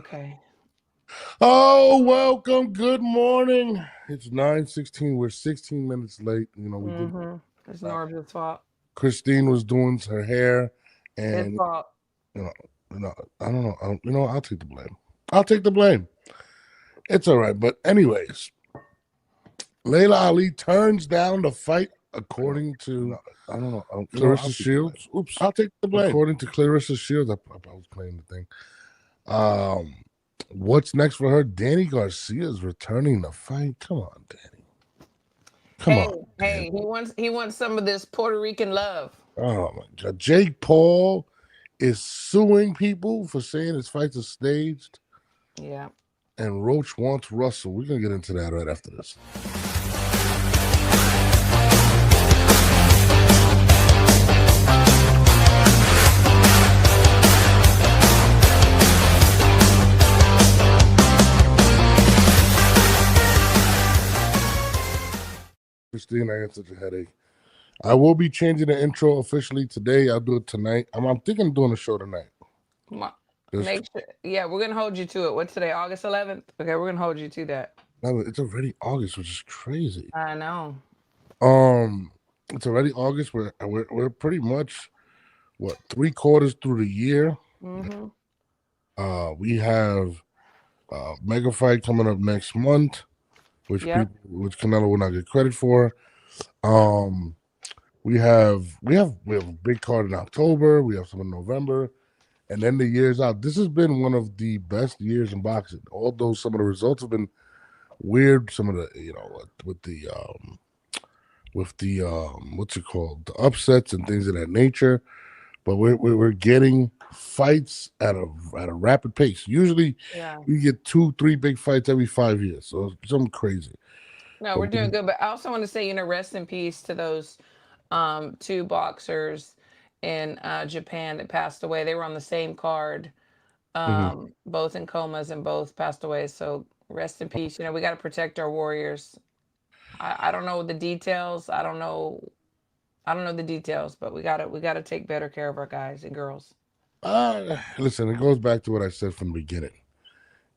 Okay. Oh, welcome. Good morning. It's 9:16. We're 16 minutes late. We did. It's Norb's fault. Christine was doing her hair, His and fault. I don't know. I'll take the blame. I'll take the blame. It's all right. But anyways, Laila Ali turns down the fight according to Claressa Shields. Oops, I'll take the blame. According to Claressa Shields, I was playing the thing. What's next for her? Danny Garcia is returning the fight. Come on, Danny. Come on. Hey, he wants some of this Puerto Rican love. Oh my God. Jake Paul is suing people for saying his fights are staged. Yeah. And Roach wants Russell. We're gonna get into that right after this. Christine, I had such a headache. I will be changing the intro officially today. I'll do it tonight. I'm thinking of doing a show tonight. Make sure. Yeah, we're gonna hold you to it. What's today? August 11th. Okay, we're gonna hold you to that. No, it's already August, which is crazy. I know. It's already August. We're pretty much 3/4 through the year. We have mega fight coming up next month, which Canelo will not get credit for. We have a big card in October. We have some in November, and then the year's out. This has been one of the best years in boxing. Although some of the results have been weird. Some of the with the the upsets and things of that nature. But we're getting fights at a rapid pace. Usually, we get 2-3 big fights every 5 years. So it's something crazy. No, we're doing good. But I also want to say, rest in peace to those 2 boxers in Japan that passed away. They were on the same card, both in comas and both passed away. So rest in peace. We got to protect our warriors. I don't know the details. I don't know the details, but we gotta take better care of our guys and girls. Listen, it goes back to what I said from the beginning.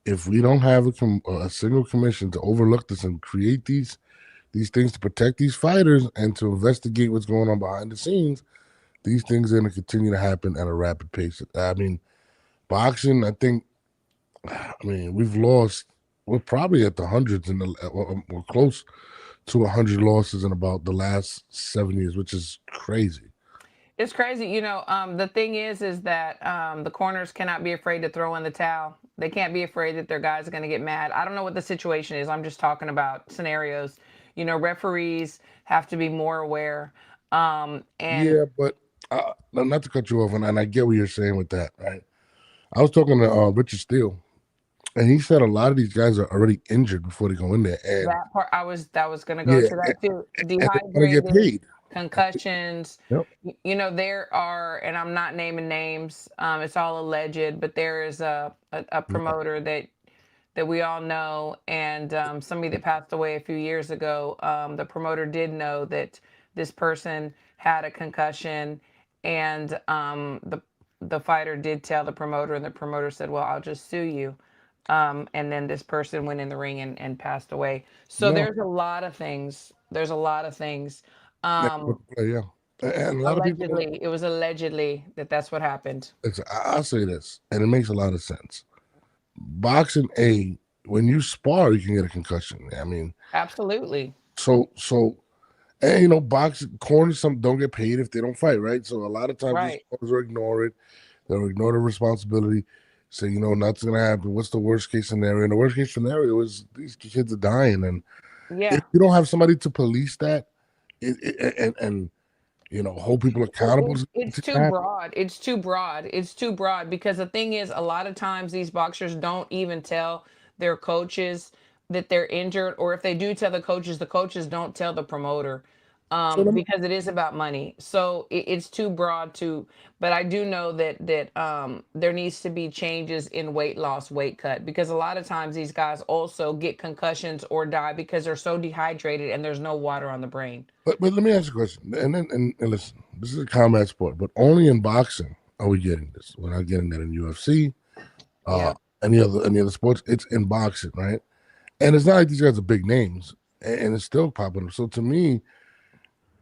If we don't have a single commission to overlook this and create these things to protect these fighters and to investigate what's going on behind the scenes, these things are going to continue to happen at a rapid pace. I mean, boxing, we've lost. We're probably at the hundreds, we're close to 100 losses in about the last 7 years, which is crazy. It's crazy. The thing is that the corners cannot be afraid to throw in the towel. They can't be afraid that their guys are going to get mad. I don't know what the situation is. I'm just talking about scenarios. Referees have to be more aware. Yeah, but not to cut you off, and I get what you're saying with that, right? I was talking to Richard Steele, and he said a lot of these guys are already injured before they go in there. And that part, I was going to go to that too. Dehydrated, get paid. Concussions. Yep. There are, and I'm not naming names. It's all alleged, but there is a promoter that we all know, and somebody that passed away a few years ago. The promoter did know that this person had a concussion, and the fighter did tell the promoter, and the promoter said, "Well, I'll just sue you." And then this person went in the ring and passed away. So there's a lot of things. Yeah. And a lot allegedly, of people, it was allegedly that's what happened. I'll say this, and it makes a lot of sense. Boxing, when you spar, you can get a concussion. I mean, absolutely. So, and boxing corners, some don't get paid if they don't fight, right? So a lot of times these corners will ignore it. They'll ignore the responsibility. Say, nothing's gonna happen. What's the worst case scenario? And the worst case scenario is these kids are dying, and if you don't have somebody to police that, and hold people accountable. It's too broad. It's too broad because the thing is, a lot of times these boxers don't even tell their coaches that they're injured, or if they do tell the coaches don't tell the promoter, because it is about money. So it's too broad but I do know that there needs to be changes in weight loss, weight cut, because a lot of times these guys also get concussions or die because they're so dehydrated and there's no water on the brain. But let me ask you a question. And listen, this is a combat sport, but only in boxing are we getting this. We're not getting that in UFC. any other sports. It's in boxing, right? And it's not like these guys are big names, and it's still popping up. So to me,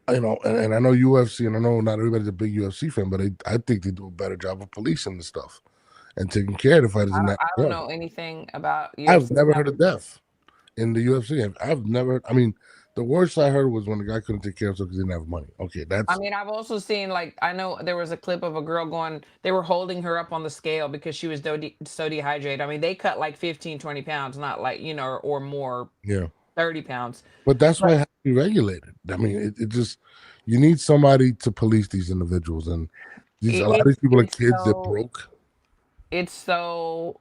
and I know UFC, and I know not everybody's a big UFC fan, but I think they do a better job of policing the stuff and taking care of the fighters in that I don't regard. know anything about I've UFC. never heard of death in the UFC. I've never. I mean, the worst I heard was when the guy couldn't take care of himself because he didn't have money. Okay, I that's mean, I've also seen like I know there was a clip of a girl going. They were holding her up on the scale because she was so dehydrated. I mean, they cut like 15, 20 pounds, not like or more, yeah. 30 pounds. But that's But why it has to be regulated. I mean, it just you need somebody to police these individuals, and these a lot of these people are it's kids. They're so broke. it's so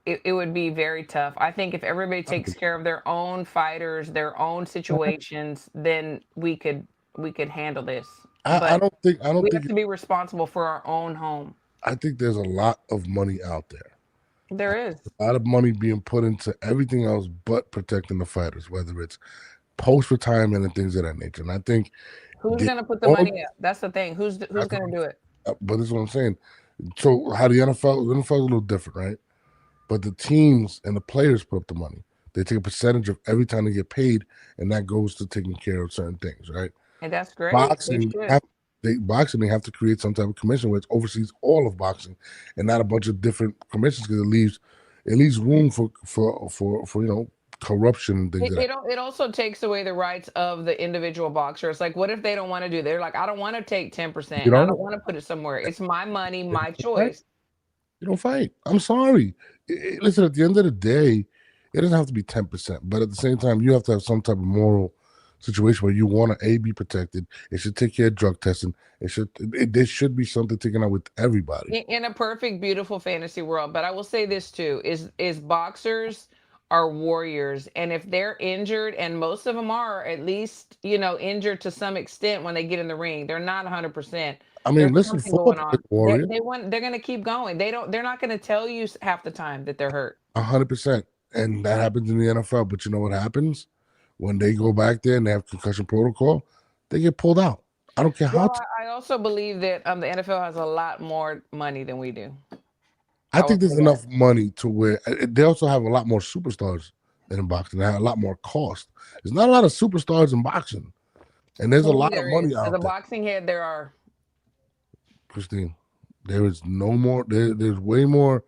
it would be very tough. I think if everybody takes care of their own fighters, their own situations, then we could handle this. I But don't think I don't we have think to be responsible for our own home. I think there's a lot of money out there. There is. A lot of money being put into everything else but protecting the fighters, whether it's post retirement and things of that nature. And I think Who's the gonna put the all money up? That's the thing. Who's gonna do it? but this is what I'm saying. So how the NFL is a little different, right? But the teams and the players put up the money. They take a percentage of every time they get paid, and that goes to taking care of certain things, right? And that's great. They Boxing, should. they have to create some type of commission where it oversees all of boxing, and not a bunch of different commissions because it leaves room for corruption and things It, like it that. al- it also takes away the rights of the individual boxer. It's like, what if they don't want to do? They're like, I don't want to take 10%, You and I know, don't want to put it somewhere. It's my money, you my don't fight. choice. You don't fight. I'm sorry. Listen, at the end of the day, it doesn't have to be 10%, but at the same time, you have to have some type of moral situation where you want to be protected. It should take care of drug testing. There should be something taken out with everybody. In a perfect, beautiful fantasy world. But I will say this too: is boxers are warriors, and if they're injured, and most of them are at least injured to some extent when they get in the ring, they're not 100%. I There's mean, listen, something football going players on. They warrior, they want they're gonna keep going. They're not gonna tell you half the time that th're hurt. 100%, and that happens in the NFL. But you know what happens when they go back there and they have concussion protocol? They get pulled out. I don't care how. Well, I also believe that the NFL has a lot more money than we do. I I will think there's say that. enough money to where they also have a lot more superstars in boxing. They have a lot more cost. There's not a lot of superstars in boxing, and there's To a me, lot of there is. money As a out there. boxing head, there are. Christine, there is no more. There's way more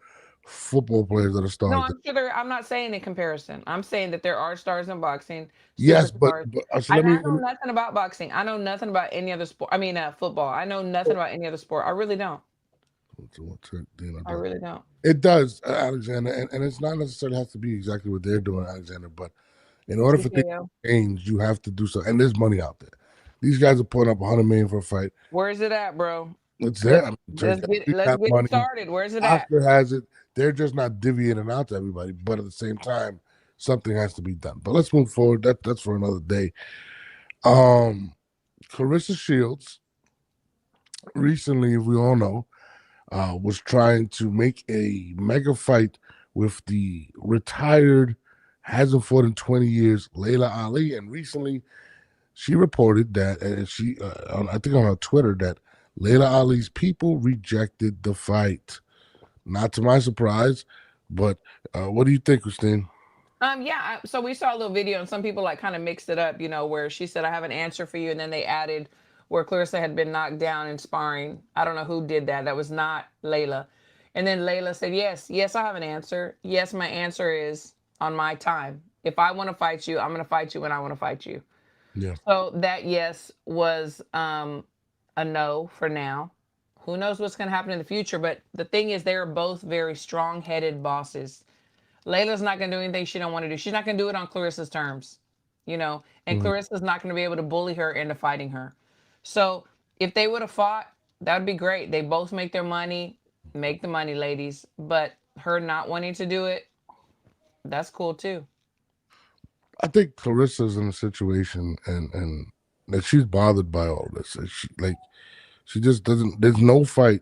football players that are No, stars. I'm sure there. I'm not saying in comparison. I'm saying that there are stars in boxing, Yes, but, superstars. so I let me. know nothing about boxing. I know nothing about any other sport. I mean, football. I know nothing about any other sport. I really don't. I really don't. It does, Alexander, and it's not necessarily has to be exactly what they're doing, Alexander. But in order for things TKO. to change, you have to do so. And there's money out there. These guys are putting up 100 million for a fight. Where's it at, bro? It's there. Let's I mean, let's get let's that get it money. started. Where's it at? Oscar has it. They're just not divvying it out to everybody. But at the same time, something has to be done. But let's move forward. That's for another day. Claressa Shields recently, we all know, was trying to make a mega fight with the retired, hasn't fought in 20 years, Laila Ali. And recently, she reported that, and I think on her Twitter, that Laila Ali's people rejected the fight. Not to my surprise, but what do you think, Christine? Yeah. So we saw a little video, and some people like kind of mixed it up, where she said, "I have an answer for you," and then they added where Clarissa had been knocked down in sparring. I don't know who did that. That was not Layla. And then Layla said, "Yes, yes, I have an answer. Yes, my answer is on my time. If I want to fight you, I'm going to fight you when I want to fight you." Yeah. So that yes was a no for now. Who knows what's going to happen in the future? But the thing is, they are both very strong-headed bosses. Layla's not going to do anything she don't want to do. She's not going to do it on Clarissa's terms, and Mhm. Clarissa's not going to be able to bully her into fighting her. So if they would have fought, that would be great. They both make their money, make the money, ladies. But her not wanting to do it, that's cool too. I think Clarissa's in a situation and that she's bothered by all this. And she just doesn't. There's no fight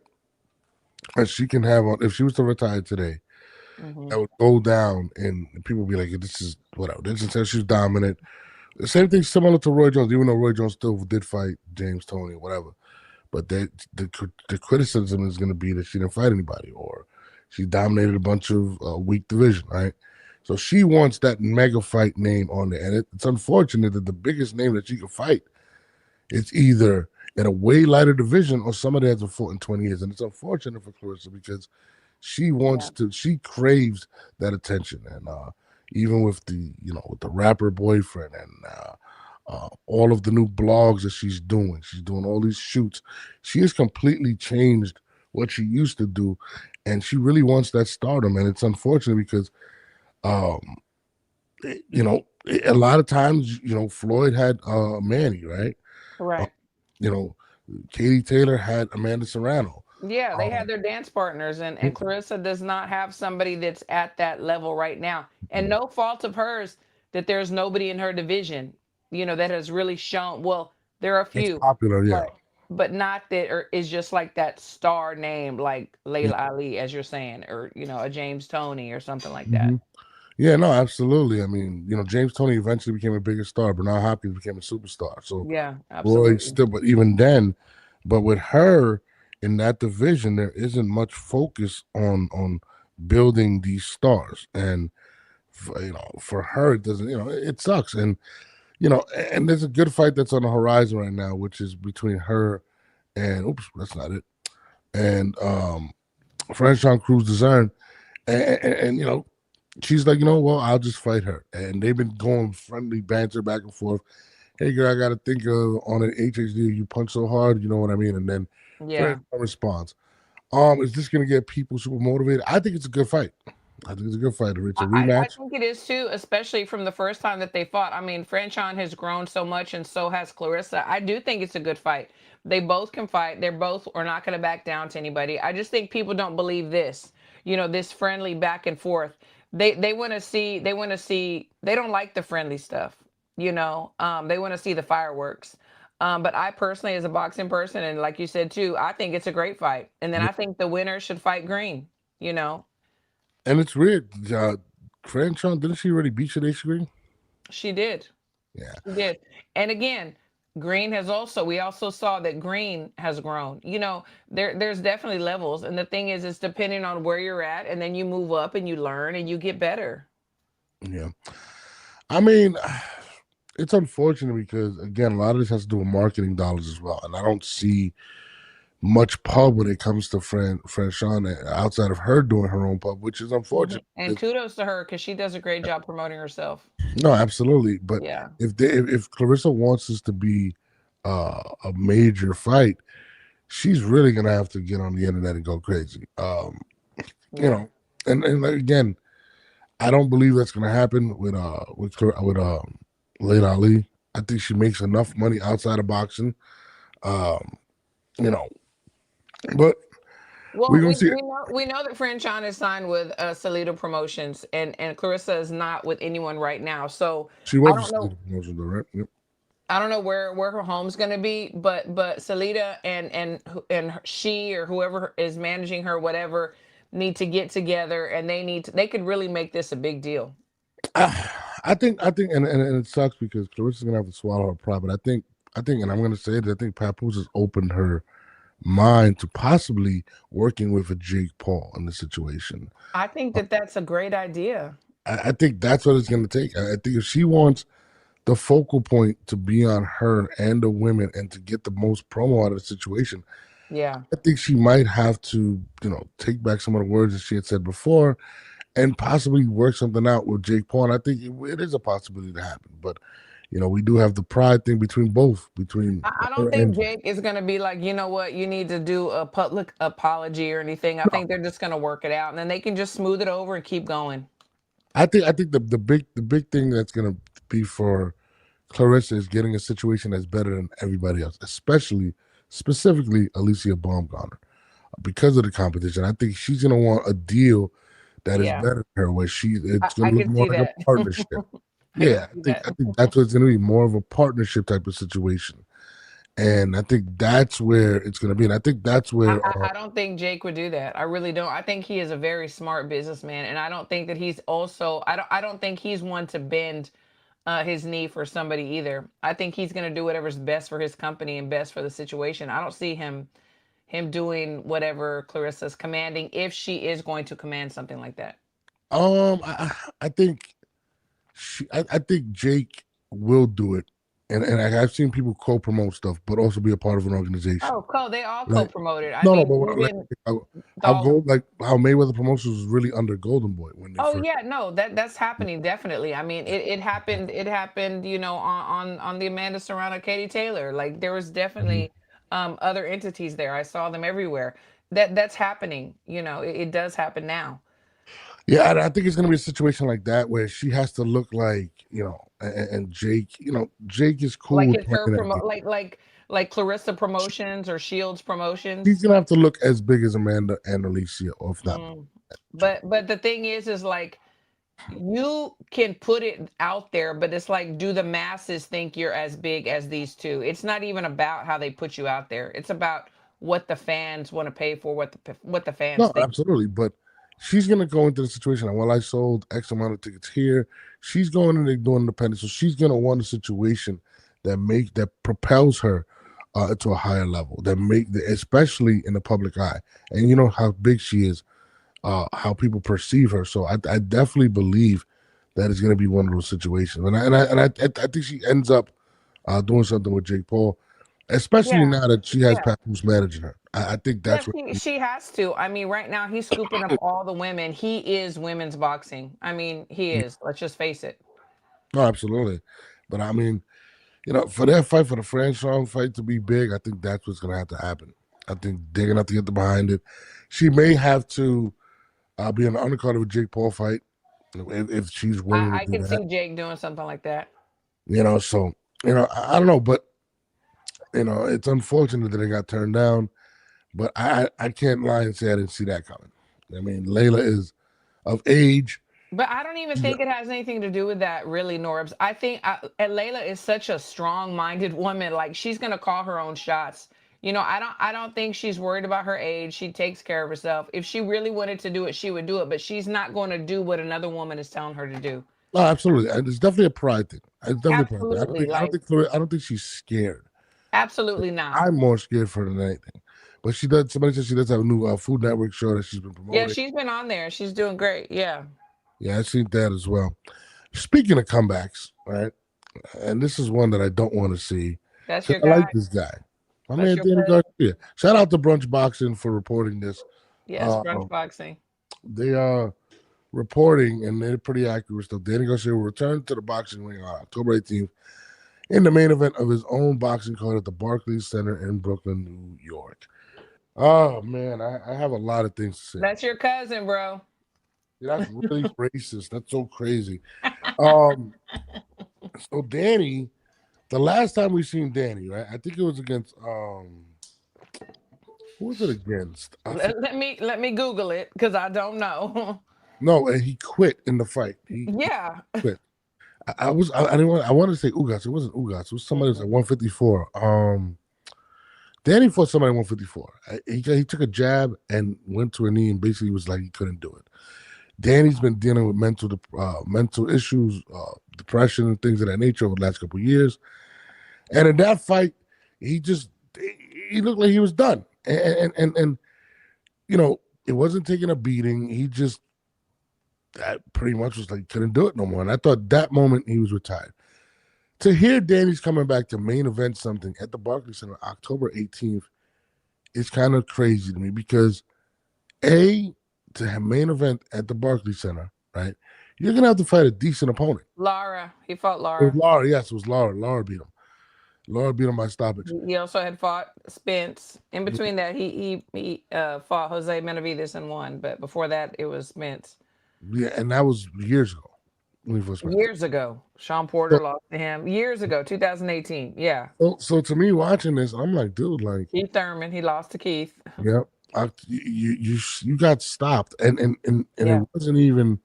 that she can have on. If she was to retire today, Hmm. that would go down, and people would be like, "This is whatever." This is how she's dominant. The same thing similar to Roy Jones, even though Roy Jones still did fight James Toney or whatever. But the criticism is going to be that she didn't fight anybody, or She dominated a bunch of weak division, right? So she wants that mega fight name on there, and it's unfortunate that the biggest name that she can fight, it's either in a way lighter division or somebody that hasn't fought in 20 years, and it's unfortunate for Claressa because she wants Yeah. to, she craves that attention, and even with the with the rapper boyfriend and all of the new blogs that she's doing all these shoots. She has completely changed what she used to do, and she really wants that stardom. And it's unfortunate because, um, a lot of times, Floyd had Manny, right? Uh, Right. you know, Katie Taylor had Amanda Serrano. Yeah, they had Um, their dance partners, and Clarissa does not have somebody that's at that level right now. And no fault of hers that there's nobody in her division, that has really shown. Well, there are a it's few, popular, yeah. but not that or is just like that star name like Yeah. Layla Ali, as you're saying, or a James Tony or something like that. Mhm. Yeah, no, absolutely. I mean, James Tony eventually became a bigger star, but now Hopkins became a superstar. So Yeah, Roy absolutely. still, but even then, but with her in that division, there isn't much focus on building these stars, and for her, it doesn't. It sucks, and and there's a good fight that's on the horizon right now, which is between her and oops, that's not it, and Franchon Cruz Dezern, and she's like, well, I'll just fight her, and they've been going friendly banter back and forth. Hey girl, I gotta think of on an HHD, you punch so hard, you know what I mean? And then Yeah. Fred responds. Is this gonna get people super motivated? I think it's a good fight. I think it's a good fight. It's a I rematch. think it is too, especially from the first time that they fought. I mean, Franchon has grown so much, and so has Clarissa. I do think it's a good fight. They both can fight. They're both are not going to back down to anybody. I just think people don't believe this. This friendly back and forth. They want to see. They want to see. They don't like the friendly stuff. They want to see the fireworks. But I personally, as a boxing person, and like you said too, I think it's a great fight. And then Yeah. I think the winner should fight Green. You know, And it's weird. Franchon, didn't she already beat Shadashi Green? she did. Yeah. She did. And again, Green has also we also saw that Green has grown. There's definitely levels. And the thing is it's depending on where you're at and then you move up and you learn and you get better. Yeah. I mean, it's unfortunate because again, a lot of this has to do with marketing dollars as well. And I don't see much pub when it comes to Franchon outside of her doing her own pub, which is unfortunate. And kudos to her because she does a great job promoting herself. No, absolutely. But Yeah. if Clarissa wants this to be a major fight, she's really gonna have to get on the internet and go crazy. You Yeah. know, and like, again, I don't believe that's gonna happen with Laila Ali. I think she makes enough money outside of boxing. Um, you know, but we're Well, gonna see. we know that Franchon is signed with Salida Promotions and Clarissa is not with anyone right now. So She I was don't a know. promotion though, right? Yep. I don't know where her home's going to be, but Salida and she or whoever is managing her, whatever, need to get together and they could really make this a big deal. I think, and it sucks because Clarissa's gonna have to swallow her pride. But I think, and I'm gonna say that I think Papoose has opened her mind to possibly working with a Jake Paul in the situation. I think that that's a great idea. I think that's what it's gonna take. I think if she wants the focal point to be on her and the women and to get the most promo out of the situation, Yeah. I think she might have to, take back some of the words that she had said before and possibly work something out with Jake Paul. And I think it is a possibility to happen. But we do have the pride thing between I her don't and think Jake. Jake is going to be like, you know what, you need to do a public apology or anything. I No, think they're just going to work it out and then they can just smooth it over and keep going. I think the big thing that's gonna be for Clarissa is getting a situation that's better than everybody else, especially specifically Alicia Baumgartner. Because of the competition, I think she's gonna want a deal that is Yeah. better than her, where it's I gonna look can more see like a that. partnership. I can Yeah, I see think that. I think that's what it's gonna be, more of a partnership type of situation. And I think that's where it's gonna be. And I think that's I, where I I don't think Jake would do that. I really don't. I think he is a very smart businessman, and I don't think that he's also. I don't think he's one to bend his knee for somebody either. I think he's going to do whatever's best for his company and best for the situation. I don't see him. him doing whatever Clarissa's commanding, if she is going to command something like that? I think I think Jake will do it, and I've seen people co-promote stuff, but also be a part of an organization. Oh, they all Like co-promoted. I no, no, mean, but like even how all. Gold, like how Mayweather Promotions was really under Golden Boy when they Oh first. yeah, no, that's happening definitely. I mean, it happened. It happened, on the Amanda Serrano, Katie Taylor. Like there was Mhm. definitely other entities there. I saw them everywhere. That's happening. It does happen now. Yeah, and I think it's gonna be a situation like that where she has to look like and Jake, Jake is cool Like with it's her playing that game. like Clarissa Promotions or Shields He's Promotions. gonna have to look as big as Amanda and Alicia, or if not. Mm. But the thing is like you can put it out there, but it's like, do the masses think you're as big as these two? It's not even about how they put you out there. It's about what the fans want to pay for, what the fans No, think. absolutely. But she's gonna go into the situation like, well, I sold X amount of tickets here. She's going in and doing independent, so she's gonna want a situation that propels her to a higher level, especially in the public eye. And you know how big she is, how people perceive her. So I definitely believe that it's gonna be one of those situations. And I think she ends up doing something with Jake Paul, especially Yeah, now that she has yeah. Pat who's managing her. I think Yeah, that's what. she has to. I mean, right now he's scooping up all the women. He is women's boxing. I mean, he is. Let's just face it. No, absolutely. But I mean, for that fight, for the franchise fight to be big, I think that's what's going to have to happen. I think they're going to have to get behind it. She may have to be in the undercard of a Jake Paul fight if she's willing to I do can that. see Jake doing something like that. So I don't know, but it's unfortunate that it got turned down. But I can't lie and say I didn't see that coming. I mean, Layla is of age. But I don't even think it has anything to do with that, really, Norbs. I think Layla is such a strong-minded woman. Like she's gonna call her own shots. I don't think she's worried about her age. She takes care of herself. If she really wanted to do it, she would do it. But she's not going to do what another woman is telling her to do. No, absolutely. And it's definitely a pride thing. It's definitely a pride thing. I don't Absolutely, think I don't like think I don't think she's scared. absolutely not. I'm more scared for her than anything. But she does. Somebody said she does have a new Food Network show that she's been Yeah, promoting. she's been on there. She's doing great. Yeah, Yeah, I seen that as well. Speaking of comebacks, right? And this is one that I don't want to see that's because your I guy. like this guy. My That's man your Danny cousin. Garcia. Shout out to Brunch Boxing for reporting this. Yes, Uh, brunch boxing. they are reporting, and they're pretty accurate stuff. Danny Garcia will return to the boxing ring on October 18th in the main event of his own boxing card at the Barclays Center in Brooklyn, New York. Oh man, I have a lot of things to say about That's your cousin, bro. yeah, that's really racist. That's so crazy. Um, so Danny, the last time we seen Danny, right? I think it was against who was it against? Let me Google it because I don't know. No, and he quit in the fight. He Yeah. quit. I didn't want I wanted to say Ugas. It wasn't Ugas. It was somebody who's at 154. Danny fought somebody at 154. He took a jab and went to a knee and basically was like he couldn't do it. Danny's been dealing with mental issues, depression, and things of that nature over the last couple of years. And in that fight, he looked like he was done. And it wasn't taking a beating. He just pretty much was like couldn't do it no more. And I thought that moment he was retired. To hear Danny's coming back to main event something at the Barclays Center October 18th is kind of crazy to me because to have main event at the Barclays Center, right? You're gonna have to fight a decent opponent. Laura. He fought It was Laura. Laura, yes, it was Laura. Laura beat him. Laura beat him by stoppage. He also had fought Spence. In between that, he fought Jose Benavides and won. But before that, it was Spence. Yeah, and that was years ago when he first met. Years ago, Sean Porter So, lost to him. Years ago, 2018. Yeah. so to me, watching this, I'm like, dude, like, Keith Thurman. He lost to Keith. yeah, you got stopped, and Yeah. it wasn't even.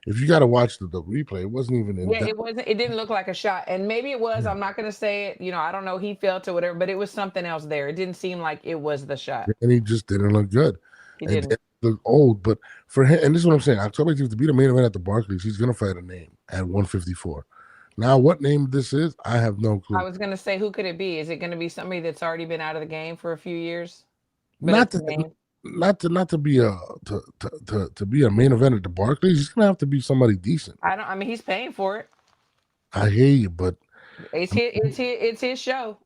If you got to watch the replay, it wasn't even in Yeah, depth. it wasn't. It didn't look like a shot, and maybe it was. I'm not gonna say it. I don't know. He felt or whatever, but it was something else there. It didn't seem like it was the shot. And he just didn't look good. He And didn't. he looked old, but for him, and this is what I'm saying, October 18th to be the main event at the Barclays, he's gonna fight a name at 154. Now, what name this is, I have no I clue. was gonna say, who could it be? Is it gonna be somebody that's already been out of the game for a few years? but not it's a to name. not to be a to be a main event at the Barclays. He's gonna have to be somebody decent. I mean, he's paying for it. I hear you, but It's his show.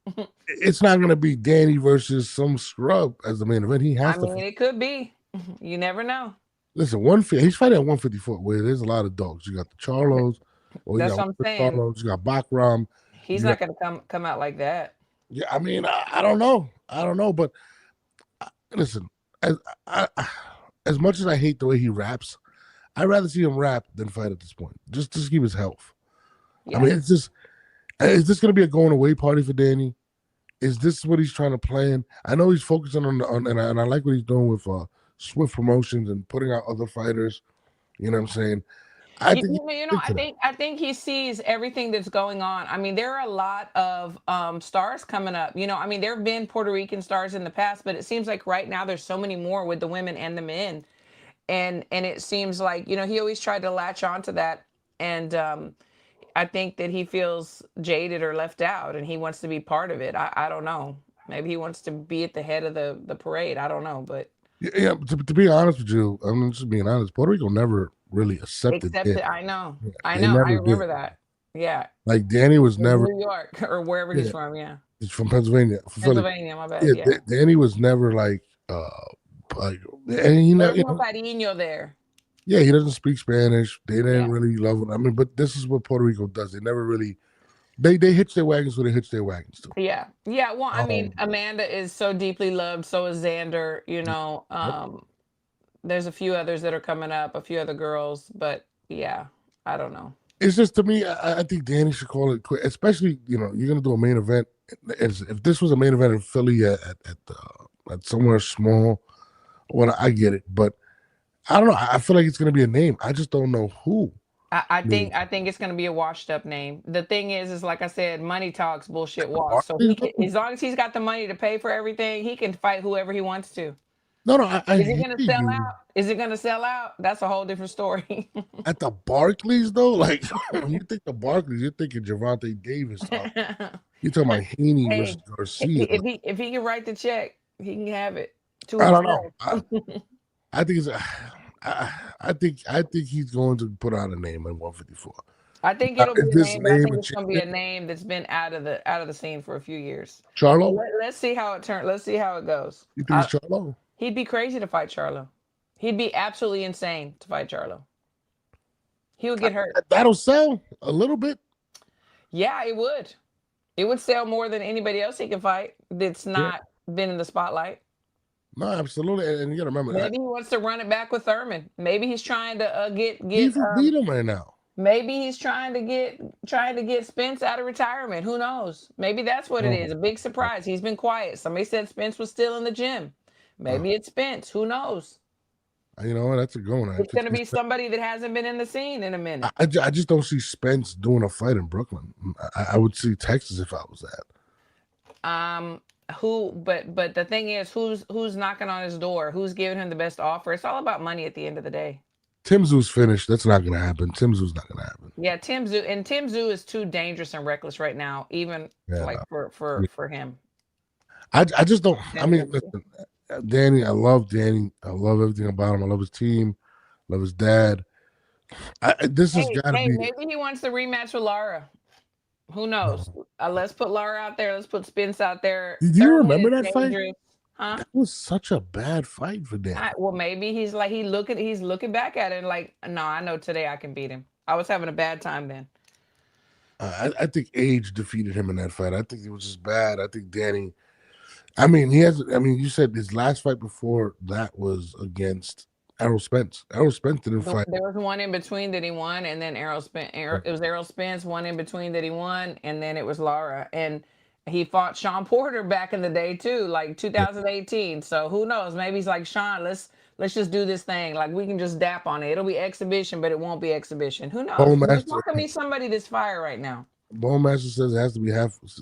it's not gonna be Danny versus some scrub as the main event. He I has to mean, it could be. You never know. listen. He's fighting at 154, where there's a lot of dogs. You got the Charlos, or you That's got what I'm saying. Charlos. You got Bakram. He's You not got going to come out like that. yeah. I mean, I don't know. I don't know, but listen, as I, as much as I hate the way he raps, I'd rather see him rap than fight at this point. Just to keep his health. Yeah. I mean, it's just is this going to be a going away party for Danny? Is this what he's trying to plan? I know he's focusing on and I like what he's doing with Swift Promotions and putting out other fighters. You know what I'm saying? I think I think he sees everything that's going on. I mean, there are a lot of stars coming up. You know, I mean, there have been Puerto Rican stars in the past, but it seems like right now there's so many more with the women and the men. And it seems like, you know, he always tried to latch onto that. And I think that he feels jaded or left out and he wants to be part of it. I don't know. Maybe he wants to be at the head of the parade. I don't know, but yeah. To be honest with you, I'm just being honest. Puerto Rico never really accepted it. I know. Yeah, I they know. I never remember did. that. Yeah. Like Danny was In never. New York or wherever he's from. Yeah. He's from Pennsylvania. Philly. Pennsylvania, my bad. Yeah, Yeah. Danny was never like, and he never. There's no cariño there. Yeah, he doesn't speak Spanish. They didn't Yeah. really love him. I mean, but this is what Puerto Rico does. They never really. They hitch their wagons where they hitch their wagons to. Yeah. Yeah. Well, I mean, Amanda is so deeply loved. So is Xander. You know, there's a few others that are coming up, a few other girls, but yeah, I don't know. It's just to me, I think Danny should call it quit. Especially, you know, you're gonna do a main event. If this was a main event in Philly at somewhere small, well, I get it, but I don't know. I feel like it's gonna be a name. I just don't know who. I think it's going to be a washed up name. The thing is like I said, money talks, bullshit walks. So as long as he's got the money to pay for everything, he can fight whoever he wants to. No, is it going to sell out? Is it going to sell out? That's a whole different story. At the Barclays, though, like when you think the Barclays, you're thinking Gervonta Davis. You're talking about Haney versus Garcia. If he can write the check, he can have it. I don't know. I think it's. I think he's going to put out a name in 154. I think it'll be a name, but I think it's going to be a name that's been out of the scene for a few years. Charlo? Let's see how it turns. Let's see how it goes. You think it's Charlo? He'd be crazy to fight Charlo. He'd be absolutely insane to fight Charlo. He would get hurt. That'll sell a little bit. Yeah, it would. It would sell more than anybody else he can fight that's not been in the spotlight. No, absolutely, and you got to remember maybe he wants to run it back with Thurman. Maybe he's trying to get. He's beat him right now. Maybe he's trying to get Spence out of retirement. Who knows? Maybe that's what it is. A big surprise. He's been quiet. Somebody said Spence was still in the gym. Maybe it's Spence. Who knows? You know what? That's a good one. It's going to be somebody that hasn't been in the scene in a minute. I just don't see Spence doing a fight in Brooklyn. I would see Texas if I was that. But the thing is, who's knocking on his door? Who's giving him the best offer? It's all about money at the end of the day. Tim Tszú's finished. That's not going to happen. Tim Tszú's not going to happen. Yeah, Tim Tszú is too dangerous and reckless right now, even for him. I just don't. I mean, listen, Danny. I love Danny. I love everything about him. I love his team. I love his dad. This has got to be. Maybe he wants the rematch with Lara. Who knows? Let's put Lara out there. Let's put Spence out there. Do you remember that fight? Huh? That was such a bad fight for Danny. Well, maybe he's looking back at it and like, no, I know today I can beat him. I was having a bad time then. I think age defeated him in that fight. I think it was just bad. I think Danny. I mean, you said his last fight before that was against Errol Spence. Errol Spence didn't fight. There was one in between that he won, and then Errol Spence. It was Errol Spence, one in between that he won, and then it was Lara. And he fought Sean Porter back in the day too, like 2018. So who knows? Maybe he's like, Sean, let's just do this thing. Like we can just dap on it. It'll be exhibition, but it won't be exhibition. Who knows? There's not gonna be somebody that's fire right now. Bowmaster says it has to be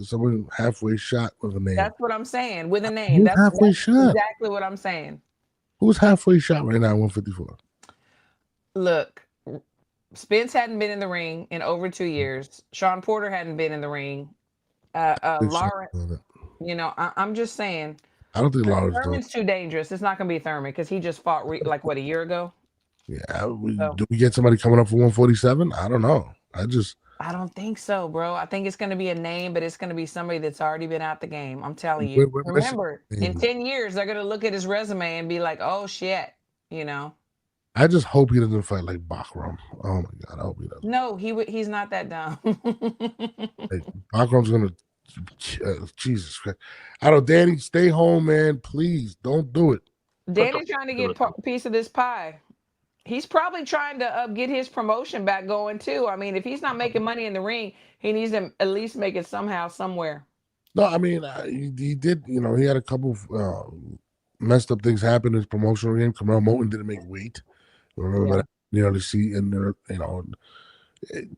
someone halfway shot with a name. That's what I'm saying. With a name. That's halfway shot. Exactly what I'm saying. Who's halfway shot right now at 154? Look, Spence hadn't been in the ring in over 2 years. Sean Porter hadn't been in the ring. Lauren, you know, I'm just saying, I don't think Lara's doing. Thurman's too dangerous. It's not going to be Thurman because he just fought like what, a year ago. Yeah, So do we get somebody coming up for 147? I don't know. I don't think so, bro. I think it's going to be a name, but it's going to be somebody that's already been out the game. I'm telling you. we're missing Remember, in names. 10 years, they're going to look at his resume and be like, "Oh shit," you know. I just hope he doesn't fight like Bakram. Oh my god, I hope he doesn't. No, he's not that dumb. Hey, Bakram's gonna. Jesus Christ! I don't. Danny, stay home, man. Please don't do it. Danny's trying to get a piece of this pie. He's probably trying to get his promotion back going too. I mean, if he's not making money in the ring, he needs to at least make it somehow, somewhere. No, I mean he did. You know, he had a couple messed up things happen in his promotional game. Kamel Moten didn't make weight. Remember that? You know, to see and you know,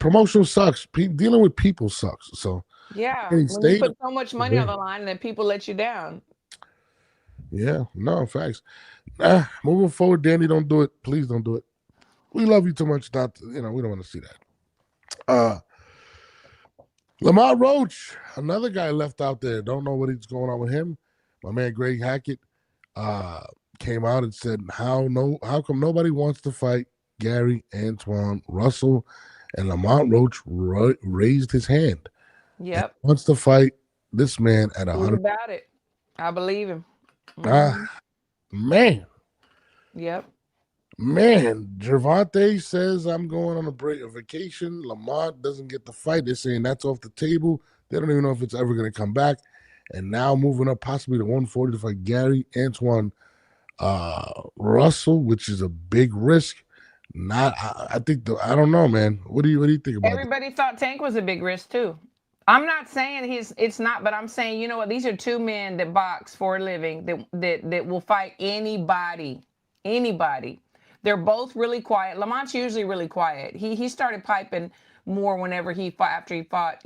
promotion sucks. Dealing with people sucks. So yeah, when you put so much money on the line and then people let you down. Yeah, no facts. Moving forward, Danny, don't do it. Please don't do it. We love you too much. Not we don't want to see that. Lamont Roach, another guy left out there. Don't know what is going on with him. My man Greg Hackett came out and said, how come nobody wants to fight Gary Antoine Russell? And Lamont Roach raised his hand. Yep. Wants to fight this man at 100. About it. I believe him. Man. Yep. Man, Gervonta says I'm going on a vacation. Lamont doesn't get the fight. They're saying that's off the table. They don't even know if it's ever going to come back. And now moving up possibly to 140 to fight Gary Antoine Russell, which is a big risk. I don't know, man. What do you think about Everybody thought Tank was a big risk too. I'm not saying it's not, but I'm saying, you know what? These are two men that box for a living that will fight anybody. Anybody. They're both really quiet. Lamont's usually really quiet. He started piping more whenever after he fought,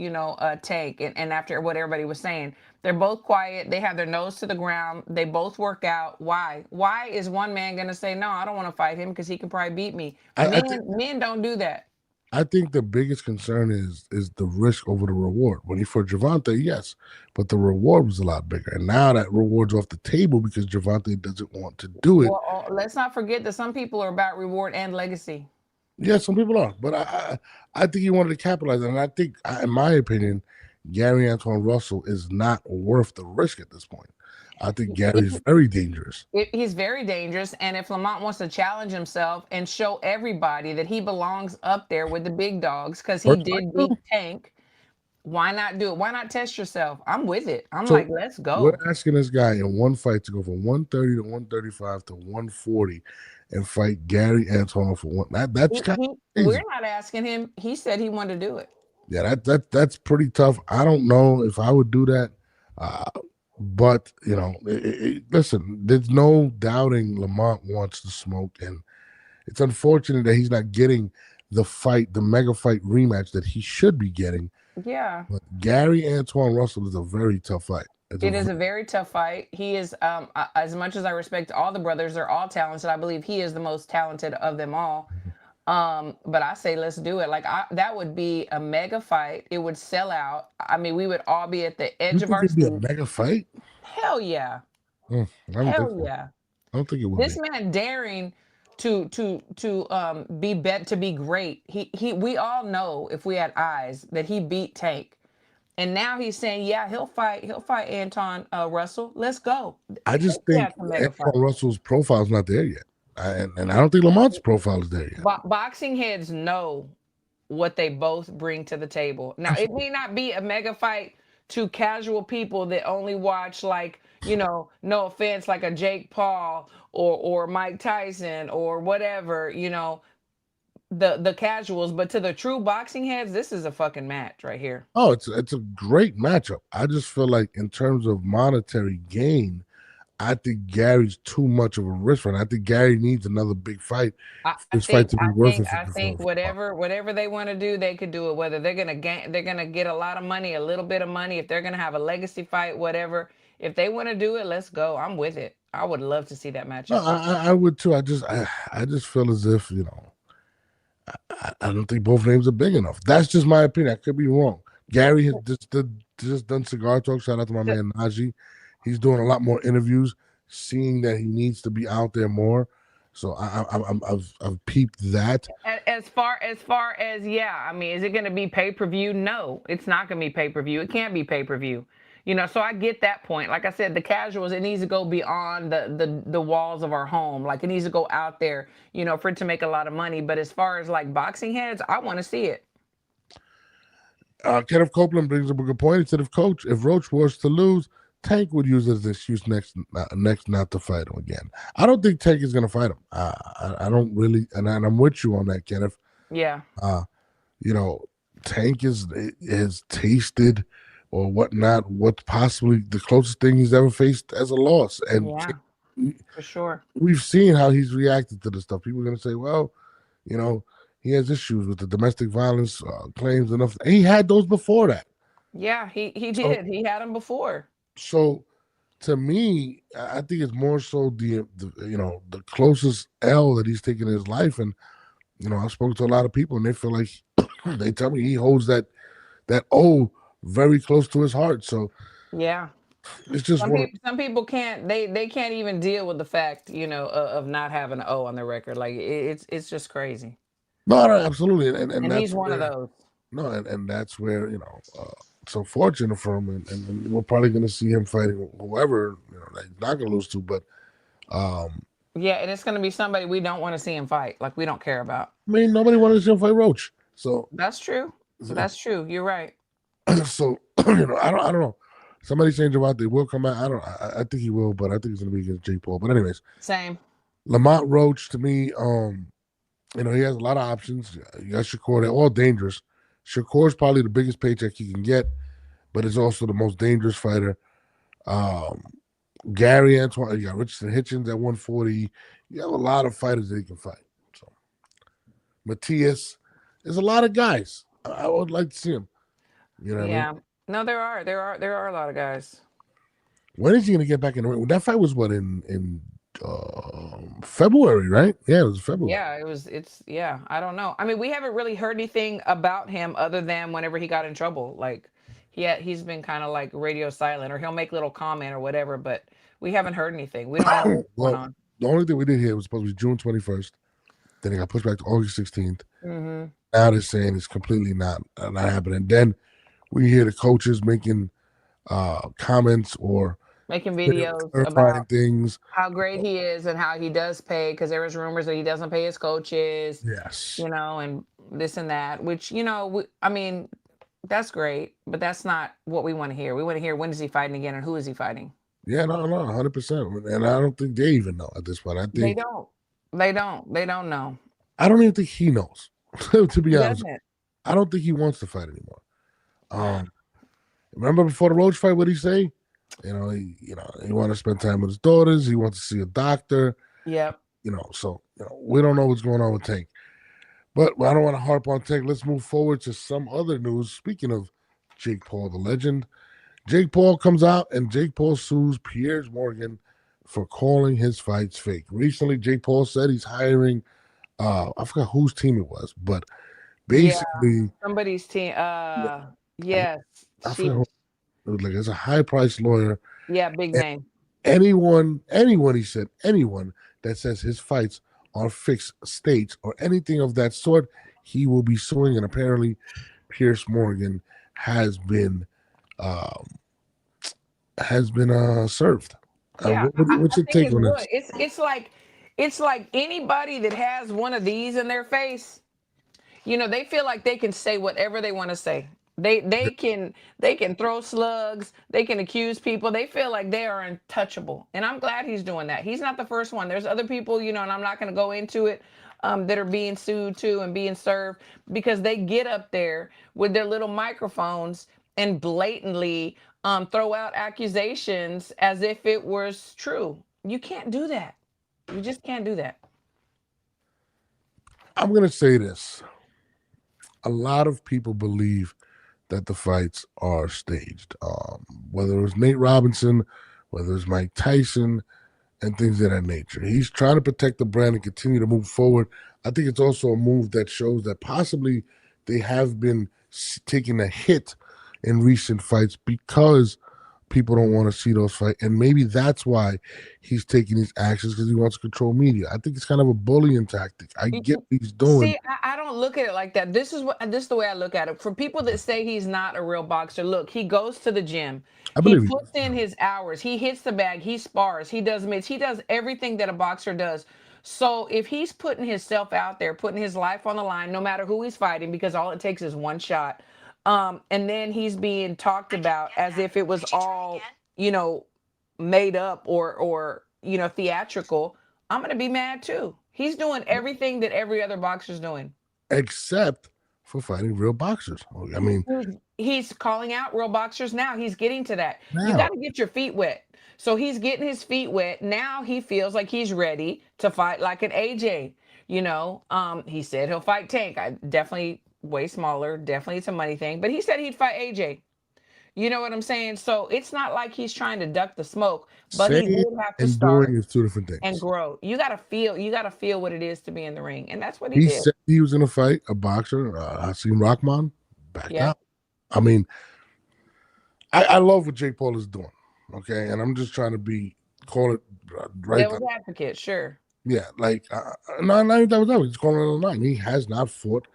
Tank and after what everybody was saying. They're both quiet. They have their nose to the ground. They both work out. Why? Why is one man going to say, no, I don't want to fight him because he can probably beat me? Men don't do that. I think the biggest concern is the risk over the reward. When he fought Gervonta, yes, but the reward was a lot bigger. And now that reward's off the table because Gervonta doesn't want to do it. Well, let's not forget that some people are about reward and legacy. Yeah, some people are. But I think he wanted to capitalize on it. And I think, in my opinion, Gary Antoine Russell is not worth the risk at this point. I think Gary's very dangerous. He's very dangerous. And if Lamont wants to challenge himself and show everybody that he belongs up there with the big dogs, because he did beat Tank, why not do it? Why not test yourself? I'm with it. I'm like, let's go. We're asking this guy in one fight to go from 130 to 135 to 140 and fight Gary Antoine for one. That's kind of crazy. We're not asking him. He said he wanted to do it. Yeah, that's pretty tough. I don't know if I would do that. But, listen, there's no doubting Lamont wants to smoke. And it's unfortunate that he's not getting the mega fight rematch that he should be getting. Yeah. But Gary Antoine Russell is a very tough fight. It is a very tough fight. He is, as much as I respect all the brothers, they're all talented. I believe he is the most talented of them all. But I say, let's do it. Like that would be a mega fight. It would sell out. I mean, we would all be at the edge of our seat. Be a mega fight? Hell yeah. Hell yeah. I don't think it would. This man daring to be great. We all know if we had eyes that he beat Tank. And now he's saying, yeah, he'll fight Anton Russell. Let's go. I just think Anton Russell's profile is not there yet. And I don't think Lamont's profile is there yet. Boxing heads know what they both bring to the table. Now, it may not be a mega fight to casual people that only watch, like, no offense, like a Jake Paul or Mike Tyson or whatever, the casuals, but to the true boxing heads, this is a fucking match right here. Oh, it's a great matchup. I just feel like in terms of monetary gain, I think Gary's too much of a risk run. I think Gary needs another big fight. I think whatever they want to do, they could do it. Whether they're gonna get a lot of money, a little bit of money, if they're gonna have a legacy fight, whatever. If they want to do it, let's go. I'm with it. I would love to see that matchup. No, I would too. I just feel as if I don't think both names are big enough. That's just my opinion. I could be wrong. Gary has just done cigar talk. Shout out to my man Najee. He's doing a lot more interviews, seeing that he needs to be out there more. So I've peeped that. As far as yeah, I mean, is it going to be pay-per-view? No, it's not going to be pay-per-view. It can't be pay-per-view. So I get that point. Like I said, the casuals, it needs to go beyond the walls of our home. Like, it needs to go out there, for it to make a lot of money. But as far as like boxing heads, I want to see it. Kenneth Copeland brings up a good point. He said if Roach was to lose, Tank would use it as an excuse next not to fight him again. I don't think Tank is going to fight him. I don't really, and I'm with you on that, Kenneth. Yeah. Tank has tasted or whatnot what's possibly the closest thing he's ever faced as a loss, and yeah, for sure. We've seen how he's reacted to this stuff. People are going to say, well, he has issues with the domestic violence claims and stuff. And he had those before that. Yeah, he did. He had them before. So, to me, I think it's more so the closest L that he's taken in his life. And I've spoken to a lot of people, and they feel like they tell me he holds that O very close to his heart. So yeah, it's just some people can't they can't even deal with the fact of not having an O on their record. Like, it's just crazy. No, absolutely, and that's he's one of those. No, and that's where it's unfortunate for him, and we're probably going to see him fighting whoever that he's not going to lose to. But yeah, and it's going to be somebody we don't want to see him fight. Like, we don't care about. I mean, nobody wanted to see him fight Roach. So that's true. That's true. You're right. So I don't know. Somebody's saying Javante will come out. I think he will, but I think it's going to be against Jake Paul. But anyways, same. Lamont Roach, to me, he has a lot of options. You got Shakur. They're all dangerous. Shakur's probably the biggest paycheck he can get, but it's also the most dangerous fighter. Gary Antoine, you got Richardson Hitchens at 140. You have a lot of fighters that he can fight. So Matias, there's a lot of guys. I would like to see him. You know what I mean? No, there are a lot of guys. When is he gonna get back in the ring? That fight was what in February, right? Yeah, it was February. Yeah, I don't know. I mean, we haven't really heard anything about him other than whenever he got in trouble. Like, he's been kind of like radio silent, or he'll make a little comment or whatever, but we haven't heard anything. We don't know what's going on. The only thing we did hear was supposed to be June 21st. Then it got pushed back to August 16th. Mm-hmm. Now they're saying it's completely not happening. Then we hear the coaches making comments or making videos about things, how great he is and how he does pay, because there was rumors that he doesn't pay his coaches. Yes. And this and that, which, I mean, that's great, but that's not what we want to hear. We want to hear, when is he fighting again and who is he fighting? Yeah, no, 100%. And I don't think they even know at this point. I think they don't. They don't know. I don't even think he knows, to be honest. I don't think he wants to fight anymore. Remember before the Roach fight, what did he say? He want to spend time with his daughters. He wants to see a doctor. Yep. So we don't know what's going on with Tank. But I don't want to harp on Tank. Let's move forward to some other news. Speaking of Jake Paul, the legend, Jake Paul comes out and Jake Paul sues Piers Morgan for calling his fights fake. Recently, Jake Paul said he's hiring, I forgot whose team it was, but basically somebody's team. Yes. I forgot it was like, it's a high-priced lawyer. Yeah, big name. Anyone, he said, anyone that says his fights are fixed, states, or anything of that sort, he will be suing. And apparently, Piers Morgan has been served. Yeah, what's your take on this? It's like anybody that has one of these in their face, they feel like they can say whatever they want to say. They can throw slugs. They can accuse people. They feel like they are untouchable. And I'm glad he's doing that. He's not the first one. There's other people, and I'm not going to go into it, that are being sued too and being served because they get up there with their little microphones and blatantly throw out accusations as if it was true. You can't do that. You just can't do that. I'm going to say this. A lot of people believe that the fights are staged. Whether it was Nate Robinson, whether it was Mike Tyson, and things of that nature. He's trying to protect the brand and continue to move forward. I think it's also a move that shows that possibly they have been taking a hit in recent fights because people don't want to see those fight, and maybe that's why he's taking these actions, because he wants to control media. I think it's kind of a bullying tactic. I get what he's doing. See, I don't look at it like that. This is the way I look at it. For people that say he's not a real boxer, look, he goes to the gym. I He believe he puts in his hours. He hits the bag. He spars. He does mitts. He does everything that a boxer does. So if he's putting himself out there, putting his life on the line, no matter who he's fighting, because all it takes is one shot, and then he's being talked about as if it was all, you know, made up or theatrical, I'm gonna be mad too. He's doing everything that every other boxer's doing, except for fighting real boxers. I mean, he's calling out real boxers now. He's getting to that. You now, got to get your feet wet. So he's getting his feet wet. Now he feels like he's ready to fight like an AJ. He said he'll fight Tank. I definitely way smaller, definitely it's a money thing. But he said he'd fight AJ. You know what I'm saying? So it's not like he's trying to duck the smoke, but he saying did have to and doing start is two different and things. grow. You gotta feel what it is to be in the ring. And that's what he He did. said he was going to fight a boxer, Hasim Rahman, backed Yeah. out. I mean, I love what Jake Paul is doing, okay? And I'm just trying to call it right. Devil's advocate, sure. Yeah, like, not even that. He's calling it a line. He has not fought